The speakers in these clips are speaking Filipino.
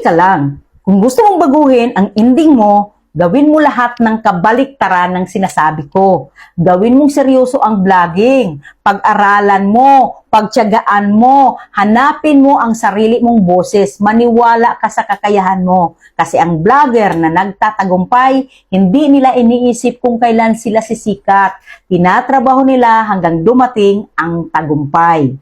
teka lang, kung gusto mong baguhin ang ending mo, gawin mo lahat ng kabaliktaran ng sinasabi ko. Gawin mong seryoso ang vlogging. Pag-aralan mo, pagtiyagaan mo, hanapin mo ang sarili mong boses. Maniwala ka sa kakayahan mo. Kasi ang vlogger na nagtatagumpay, hindi nila iniisip kung kailan sila sisikat. Tinatrabaho nila hanggang dumating ang tagumpay.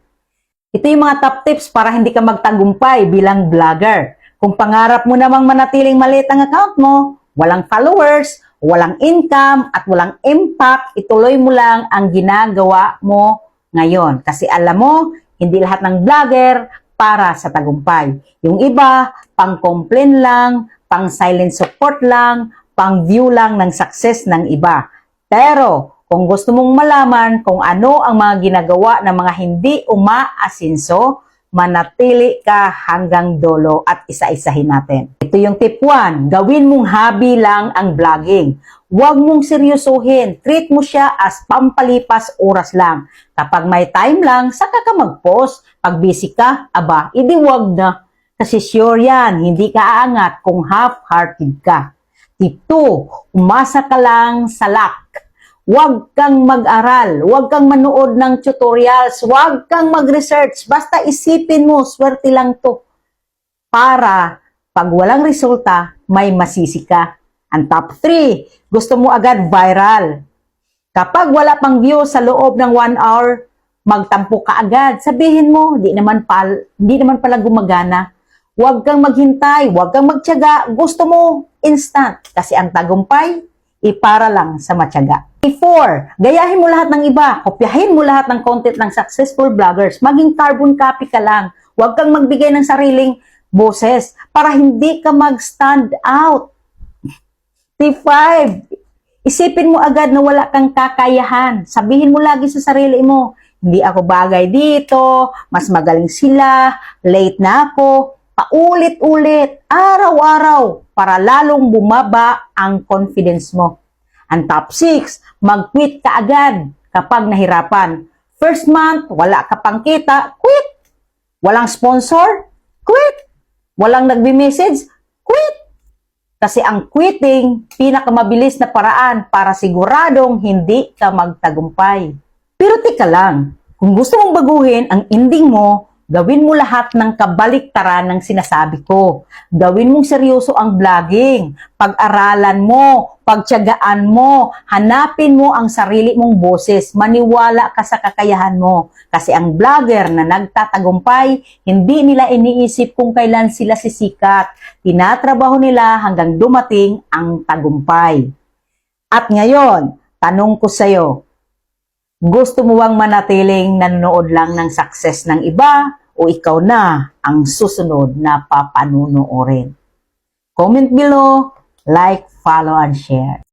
Ito yung mga top tips para hindi ka magtagumpay bilang vlogger. Kung pangarap mo namang manatiling maliit ang account mo, walang followers, walang income, at walang impact, ituloy mo lang ang ginagawa mo ngayon. Kasi alam mo, hindi lahat ng vlogger para sa tagumpay. Yung iba, pang-complain lang, pang-silent support lang, pang-view lang ng success ng iba. Pero, kung gusto mong malaman kung ano ang mga ginagawa ng mga hindi umaasinso, manatili ka hanggang dulo at isa-isahin natin. Ito yung tip 1. Gawin mong hobby lang ang vlogging. Huwag mong seryosohin. Treat mo siya as pampalipas oras lang. Kapag may time lang, saka ka mag-post. Pag busy ka, aba, edi wag na. Kasi sure yan, hindi ka aangat kung half-hearted ka. Tip 2. Umasa ka lang sa luck. Huwag kang mag-aral, huwag kang manood ng tutorials, huwag kang mag-research. Basta isipin mo, swerte lang to. Para pag walang resulta, may masisi ka. Ang top 3, gusto mo agad viral. Kapag wala pang view sa loob ng 1 hour, magtampo ka agad. Sabihin mo, di naman pala gumagana. Huwag kang maghintay, huwag kang magtiyaga. Gusto mo instant. Kasi ang tagumpay, ipara lang sa matyaga. 4. Gayahin mo lahat ng iba. Kopyahin mo lahat ng content ng successful vloggers. Maging carbon copy ka lang. Huwag kang magbigay ng sariling boses para hindi ka mag-stand out. Tip 5. Isipin mo agad na wala kang kakayahan. Sabihin mo lagi sa sarili mo, hindi ako bagay dito, mas magaling sila, late na ako. Paulit-ulit, araw-araw, para lalong bumaba ang confidence mo. Ang top 6, mag-quit ka agad kapag nahirapan. First month, wala ka pang kita, quit. Walang sponsor, quit. Walang nagbi-message, quit. Kasi ang quitting, pinakamabilis na paraan para siguradong hindi ka magtagumpay. Pero tika lang, kung gusto mong baguhin ang ending mo, gawin mo lahat ng kabaliktaran ng sinasabi ko. Gawin mong seryoso ang vlogging. Pag-aralan mo, pagtiyagaan mo, hanapin mo ang sarili mong boses. Maniwala ka sa kakayahan mo. Kasi ang vlogger na nagtatagumpay, hindi nila iniisip kung kailan sila sisikat. Tinatrabaho nila hanggang dumating ang tagumpay. At ngayon, tanong ko sa'yo, gusto mo bang manatiling nanonood lang ng success ng iba o ikaw na ang susunod na papanonoorin? Comment below, like, follow, and share.